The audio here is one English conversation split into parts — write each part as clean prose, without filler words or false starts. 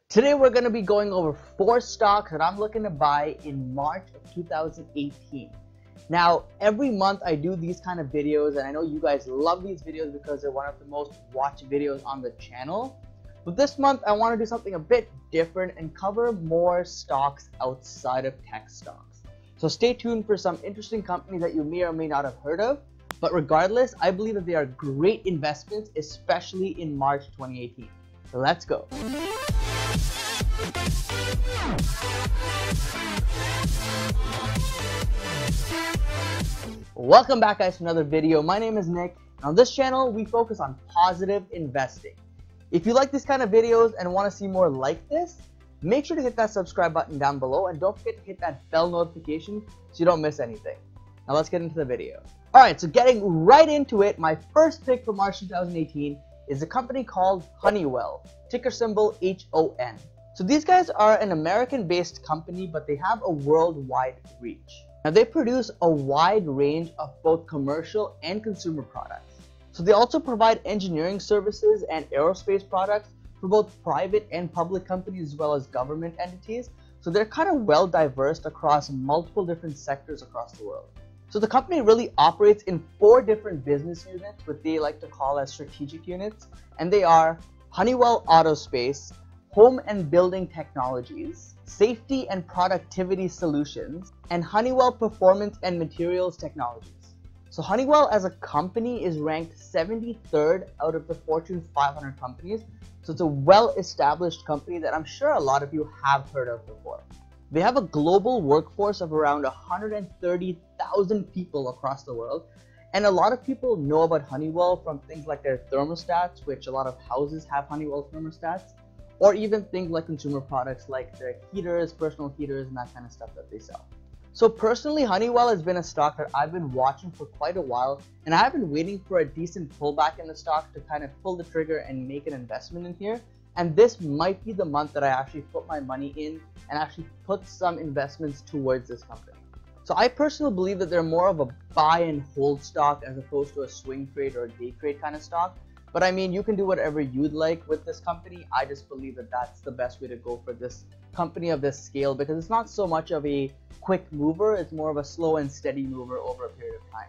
Today we're going to be going over 4 stocks that I'm looking to buy in March of 2018. Now, every month I do these kind of videos, and I know you guys love these videos because they're one of the most watched videos on the channel. But this month I want to do something a bit different and cover more stocks outside of tech stocks. So stay tuned for some interesting companies that you may or may not have heard of. But regardless, I believe that they are great investments, especially in March 2018. So let's go. Welcome back, guys, to another video. My name is Nick, and on this channel we focus on positive investing. If you like these kind of videos and want to see more like this, make sure to hit that subscribe button down below and don't forget to hit that bell notification so you don't miss anything. Now let's get into the video. Alright, so getting right into it, my first pick for March 2018 is a company called Honeywell, ticker symbol HON. So these guys are an American-based company, but they have a worldwide reach. Now they produce a wide range of both commercial and consumer products. So they also provide engineering services and aerospace products for both private and public companies as well as government entities. So they're kind of well diverse across multiple different sectors across the world. So the company really operates in 4 different business units, what they like to call as strategic units, and they are Honeywell Aerospace, Home and Building Technologies, Safety and Productivity Solutions, and Honeywell Performance and Materials Technologies. So Honeywell as a company is ranked 73rd out of the Fortune 500 companies, so it's a well-established company that I'm sure a lot of you have heard of before. They have a global workforce of around 130,000 people across the world, and a lot of people know about Honeywell from things like their thermostats, which a lot of houses have Honeywell thermostats, or even things like consumer products like their heaters, personal heaters, and that kind of stuff that they sell. So personally, Honeywell has been a stock that I've been watching for quite a while, and I've been waiting for a decent pullback in the stock to kind of pull the trigger and make an investment in here. And this might be the month that I actually put my money in and actually put some investments towards this company. So I personally believe that they're more of a buy and hold stock as opposed to a swing trade or a day trade kind of stock. But I mean, you can do whatever you'd like with this company. I just believe that that's the best way to go for this company of this scale, because it's not so much of a quick mover, it's more of a slow and steady mover over a period of time.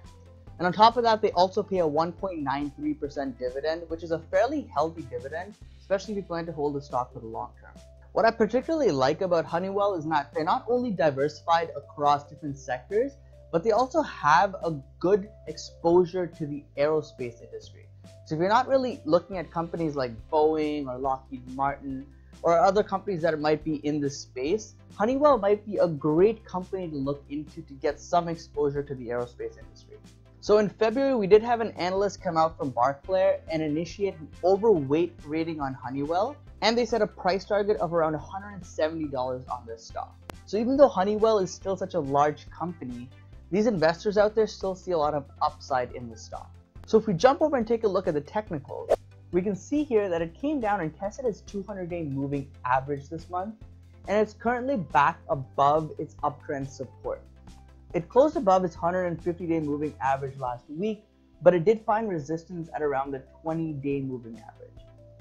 And on top of that, they also pay a 1.93% dividend, which is a fairly healthy dividend, especially if you plan to hold the stock for the long term. What I particularly like about Honeywell is that they're not only diversified across different sectors, but they also have a good exposure to the aerospace industry. So if you're not really looking at companies like Boeing or Lockheed Martin or other companies that might be in this space, Honeywell might be a great company to look into to get some exposure to the aerospace industry. So in February, we did have an analyst come out from Barclay and initiate an overweight rating on Honeywell, and they set a price target of around $170 on this stock. So even though Honeywell is still such a large company, these investors out there still see a lot of upside in the stock. So if we jump over and take a look at the technicals, we can see here that it came down and tested its 200-day moving average this month, and it's currently back above its uptrend support. It closed above its 150-day moving average last week, but it did find resistance at around the 20-day moving average.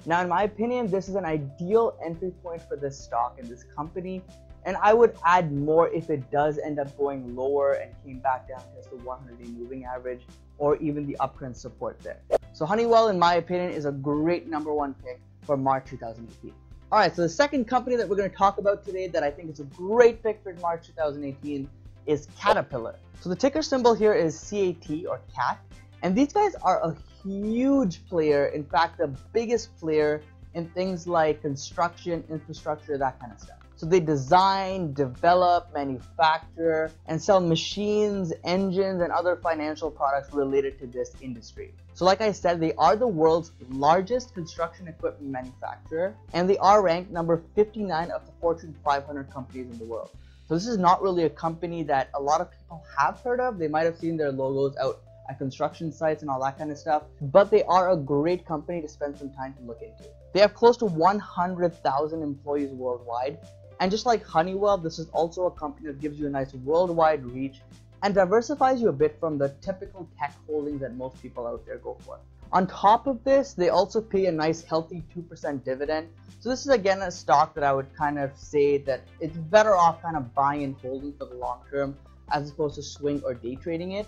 Now, in my opinion, this is an ideal entry point for this stock and this company, and I would add more if it does end up going lower and came back down to the 100-day moving average or even the uptrend support there. So Honeywell, in my opinion, is a great #1 pick for March 2018. Alright, so the second company that we're going to talk about today that I think is a great pick for March 2018 is Caterpillar. So the ticker symbol here is CAT or CAT, and these guys are a huge player, in fact the biggest player in things like construction, infrastructure, that kind of stuff. So they design, develop, manufacture, and sell machines, engines, and other financial products related to this industry. So like I said, they are the world's largest construction equipment manufacturer, and they are ranked number 59 of the Fortune 500 companies in the world. So this is not really a company that a lot of people have heard of. They might have seen their logos out at construction sites and all that kind of stuff, but they are a great company to spend some time to look into. They have close to 100,000 employees worldwide, and just like Honeywell, this is also a company that gives you a nice worldwide reach and diversifies you a bit from the typical tech holdings that most people out there go for. On top of this, they also pay a nice healthy 2% dividend. So this is again a stock that I would kind of say that it's better off kind of buying and holding for the long term as opposed to swing or day trading it.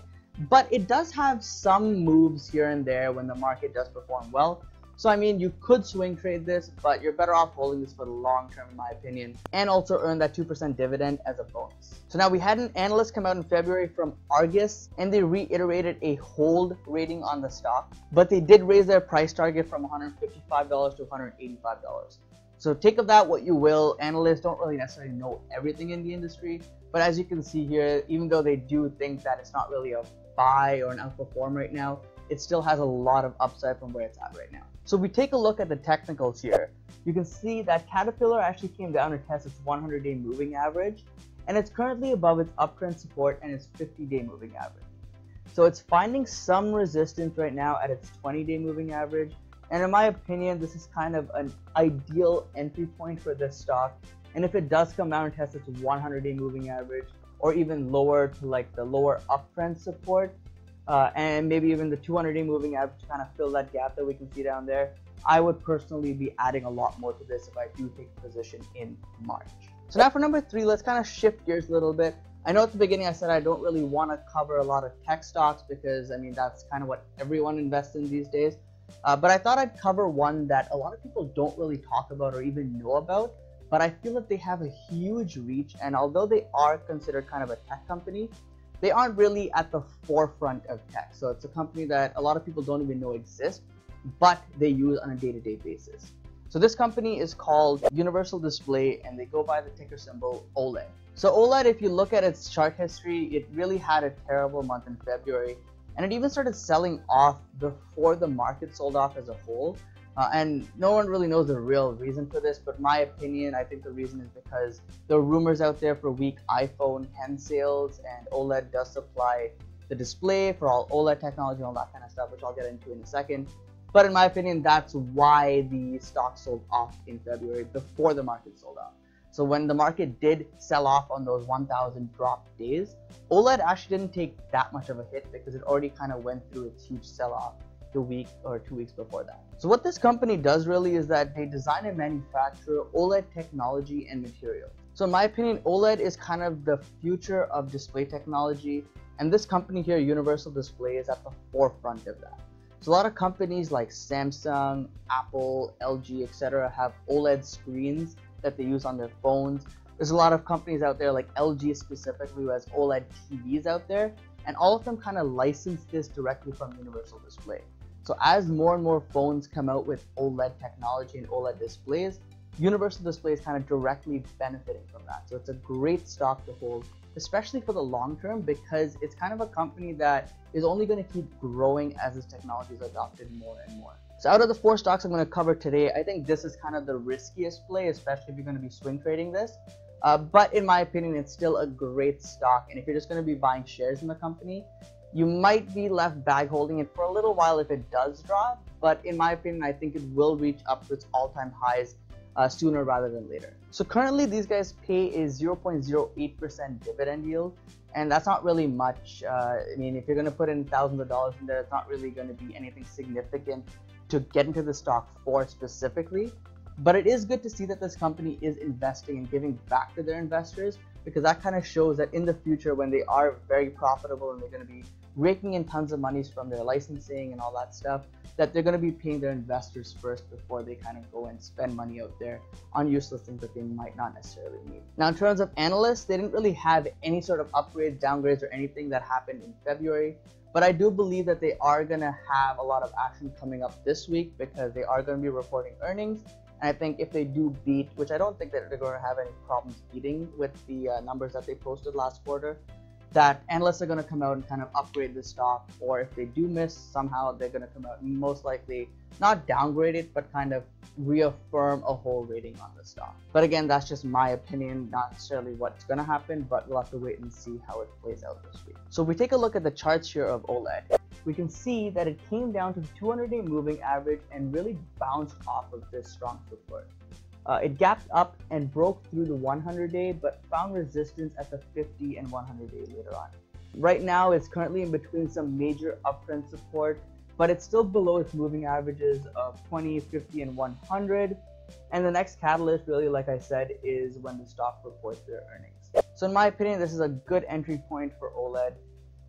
But it does have some moves here and there when the market does perform well. So I mean, you could swing trade this, but you're better off holding this for the long term in my opinion, and also earn that 2% dividend as a bonus. So now we had an analyst come out in February from Argus, and they reiterated a hold rating on the stock, but they did raise their price target from $155 to $185. So take of that what you will. Analysts don't really necessarily know everything in the industry, but as you can see here, even though they do think that it's not really a buy or an outperform right now, it still has a lot of upside from where it's at right now. So if we take a look at the technicals here, you can see that Caterpillar actually came down to test its 100-day moving average, and it's currently above its uptrend support and its 50-day moving average. So it's finding some resistance right now at its 20-day moving average, and in my opinion, this is kind of an ideal entry point for this stock. And if it does come down and test its 100-day moving average, or even lower to like the lower uptrend support, and maybe even the 200-day moving average to kind of fill that gap that we can see down there, I would personally be adding a lot more to this if I do take a position in March. So now for number 3, let's kind of shift gears a little bit. I know at the beginning I said I don't really want to cover a lot of tech stocks because I mean that's kind of what everyone invests in these days, but I thought I'd cover one that a lot of people don't really talk about or even know about, but I feel that they have a huge reach, and although they are considered kind of a tech company, they aren't really at the forefront of tech. So it's a company that a lot of people don't even know exists, but they use on a day-to-day basis. So this company is called Universal Display, and they go by the ticker symbol OLED. So OLED, if you look at its chart history, it really had a terrible month in February, and it even started selling off before the market sold off as a whole. And no one really knows the real reason for this, but in my opinion, I think the reason is because there are rumors out there for weak iPhone 10 sales, and OLED does supply the display for all OLED technology and all that kind of stuff, which I'll get into in a second. But in my opinion, that's why the stock sold off in February before the market sold off. So when the market did sell off on those 1,000 drop days, OLED actually didn't take that much of a hit because it already kind of went through its huge sell-off the week or 2 weeks before that. So what this company does really is that they design and manufacture OLED technology and material. So in my opinion, OLED is kind of the future of display technology, and this company here, Universal Display, is at the forefront of that. So a lot of companies like Samsung, Apple, LG, etc. have OLED screens that they use on their phones. There's a lot of companies out there like LG specifically who has OLED TVs out there, and all of them kind of license this directly from Universal Display. So as more and more phones come out with OLED technology and OLED displays, Universal Display is kind of directly benefiting from that. So it's a great stock to hold, especially for the long term, because it's kind of a company that is only going to keep growing as this technology is adopted more and more. So out of the 4 stocks I'm going to cover today, I think this is kind of the riskiest play, especially if you're going to be swing trading this. But in my opinion, it's still a great stock. And if you're just going to be buying shares in the company, you might be left bag holding it for a little while if it does drop. But in my opinion, I think it will reach up to its all-time highs sooner rather than later. So currently these guys pay a 0.08% dividend yield, and that's not really much. I mean, if you're going to put in thousands of dollars in there, it's not really going to be anything significant to get into the stock for specifically. But it is good to see that this company is investing and giving back to their investors, because that kind of shows that in the future, when they are very profitable and they're going to be raking in tons of monies from their licensing and all that stuff, that they're going to be paying their investors first before they kind of go and spend money out there on useless things that they might not necessarily need. Now, in terms of analysts, they didn't really have any sort of upgrades, downgrades, or anything that happened in February. But I do believe that they are going to have a lot of action coming up this week, because they are going to be reporting earnings. And I think if they do beat, which I don't think that they're going to have any problems beating with the numbers that they posted last quarter, that analysts are going to come out and kind of upgrade the stock. Or if they do miss, somehow they're going to come out and most likely not downgrade it, but kind of reaffirm a whole rating on the stock. But again, that's just my opinion, not necessarily what's going to happen, but we'll have to wait and see how it plays out this week. So if we take a look at the charts here of OLED, we can see that it came down to the 200-day moving average and really bounced off of this strong support. It gapped up and broke through the 100-day, but found resistance at the 50 and 100-day later on. Right now, it's currently in between some major uptrend support but it's still below its moving averages of 20, 50, and 100. And the next catalyst, really, like I said, is when the stock reports their earnings. So in my opinion, this is a good entry point for OLED.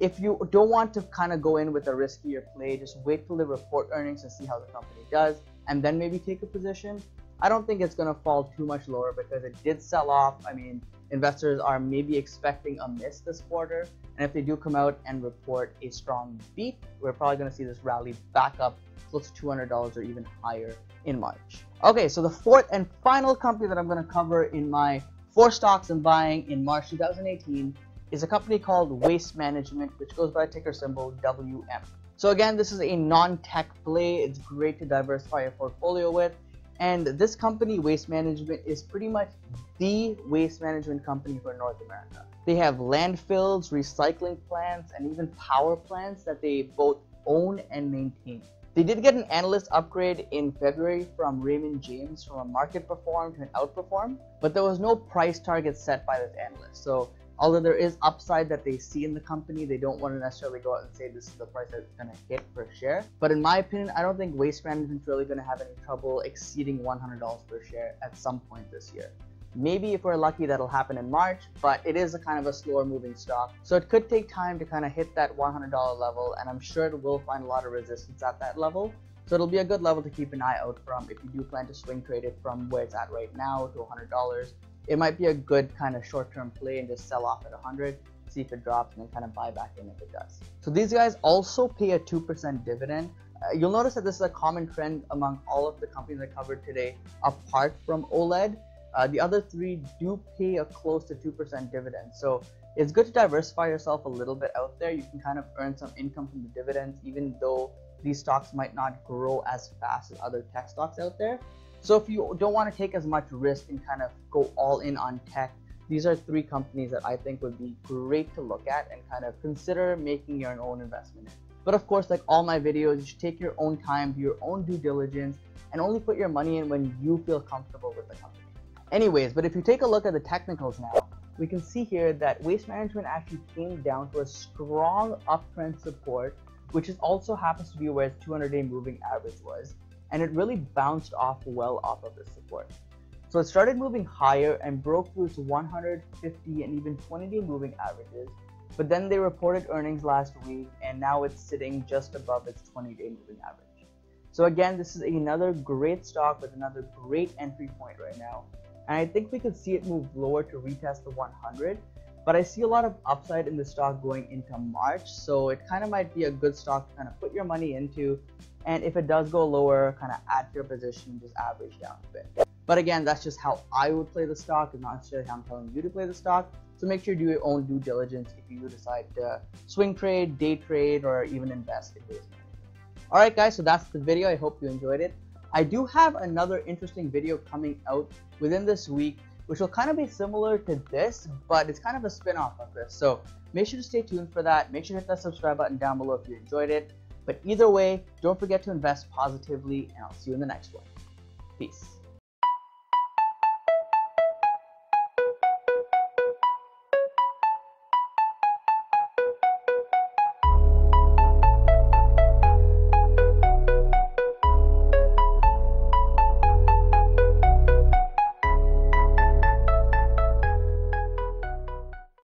If you don't want to kind of go in with a riskier play, just wait till they report earnings and see how the company does, and then maybe take a position. I don't think it's going to fall too much lower because it did sell off. I mean, investors are maybe expecting a miss this quarter, and if they do come out and report a strong beat, we're probably going to see this rally back up close to $200 or even higher in March. Okay, so the fourth and final company that I'm going to cover in my 4 stocks I'm buying in March 2018 is a company called Waste Management, which goes by ticker symbol WM. So again, this is a non-tech play. It's great to diversify your portfolio with. And this company, Waste Management, is pretty much the waste management company for North America. They have landfills, recycling plants, and even power plants that they both own and maintain. They did get an analyst upgrade in February from Raymond James from a market perform to an outperform, but there was no price target set by this analyst. So although there is upside that they see in the company, they don't want to necessarily go out and say this is the price that it's going to hit per share. But in my opinion, I don't think Waste Management's really going to have any trouble exceeding $100 per share at some point this year. Maybe if we're lucky, that'll happen in March, but it is a kind of a slower moving stock. So it could take time to kind of hit that $100 level, and I'm sure it will find a lot of resistance at that level. So it'll be a good level to keep an eye out from if you do plan to swing trade it from where it's at right now to $100. It might be a good kind of short-term play and just sell off at 100, see if it drops, and then kind of buy back in if it does. So these guys also pay a 2% dividend. You'll notice that this is a common trend among all of the companies I covered today, apart from OLED. The other 3 do pay a close to 2% dividend. So it's good to diversify yourself a little bit out there. You can kind of earn some income from the dividends, even though these stocks might not grow as fast as other tech stocks out there. So if you don't want to take as much risk and kind of go all in on tech, these are 3 companies that I think would be great to look at and kind of consider making your own investment in. But of course, like all my videos, you should take your own time, do your own due diligence, and only put your money in when you feel comfortable with the company. Anyways, but if you take a look at the technicals now, we can see here that Waste Management actually came down to a strong uptrend support, which is also happens to be where its 200-day moving average was, and it really bounced off well off of this support. So it started moving higher and broke through its 150 and even 20-day moving averages, but then they reported earnings last week, and now it's sitting just above its 20-day moving average. So again, this is another great stock with another great entry point right now. And I think we could see it move lower to retest the 100, but I see a lot of upside in the stock going into March, so it kind of might be a good stock to kind of put your money into, and if it does go lower, kind of add to your position, just average down a bit. But again, that's just how I would play the stock, and not necessarily how I'm telling you to play the stock, so make sure you do your own due diligence if you decide to swing trade, day trade, or even invest in Waste Management. Alright guys, so that's the video. I hope you enjoyed it. I do have another interesting video coming out within this week, which will kind of be similar to this, but it's kind of a spin-off of this. So make sure to stay tuned for that. Make sure to hit that subscribe button down below if you enjoyed it. But either way, don't forget to invest positively, and I'll see you in the next one. Peace.